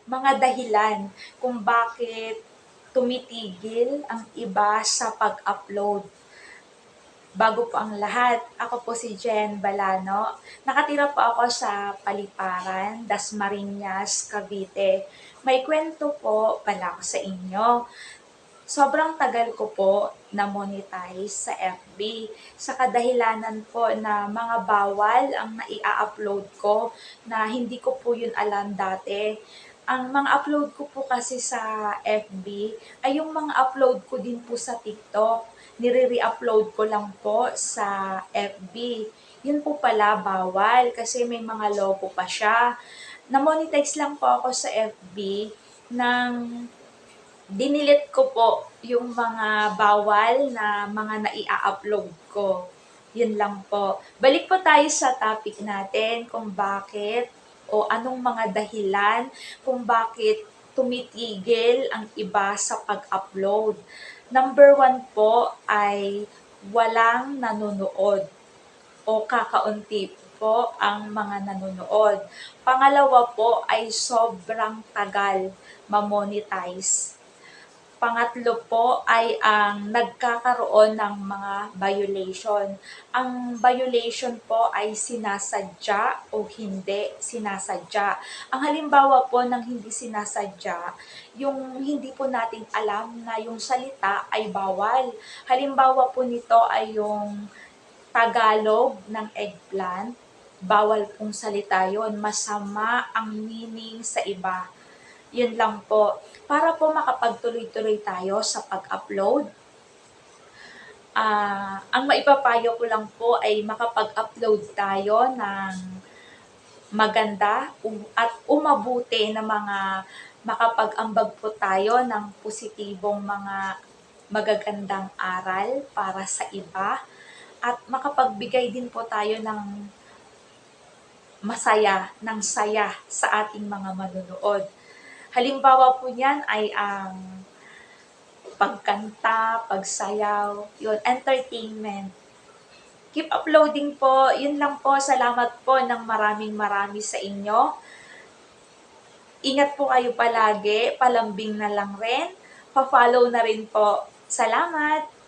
mga dahilan kung bakit tumitigil ang iba sa pag-upload. Bago po ang lahat, ako po si Jen Balano. Nakatira po ako sa Paliparan, Dasmariñas, Cavite. May kwento po pala ako sa inyo. Sobrang tagal ko po na-monetize sa FB sa kadahilanan po na mga bawal ang naia-upload ko na hindi ko po yun alam dati. Ang mga upload ko po kasi sa FB ay yung mga upload ko din po sa TikTok. Nire-re-upload ko lang po sa FB. Yun po pala bawal kasi may mga logo pa siya. Na-monetize lang po ako sa FB ng dinilit ko po yung mga bawal na mga naia-upload ko. Yun lang po. Balik po tayo sa topic natin kung bakit o anong mga dahilan kung bakit tumitigil ang iba sa pag-upload. Number 1 po ay walang nanonood o kakaunti po ang mga nanonood. Pangalawa po ay sobrang tagal ma-monetize. Pangatlo po ay ang nagkakaroon ng mga violation. Ang violation po ay sinasadya o hindi sinasadya. Ang halimbawa po ng hindi sinasadya, yung hindi po natin alam na yung salita ay bawal. Halimbawa po nito ay yung Tagalog ng eggplant, bawal pong salita yon, masama ang meaning sa iba. Yun lang po. Para po makapagtuloy-tuloy tayo sa pag-upload, ang maipapayo ko lang po ay makapag-upload tayo ng maganda at umabuti na mga makapag-ambag po tayo ng positibong mga magagandang aral para sa iba at makapagbigay din po tayo ng masaya, ng saya sa ating mga manunood. Halimbawa po niyan ay ang pagkanta, pagsayaw, yun, entertainment. Keep uploading po. Yun lang po. Salamat po ng maraming sa inyo. Ingat po kayo palagi. Palambing na lang rin. Pa-follow na rin po. Salamat!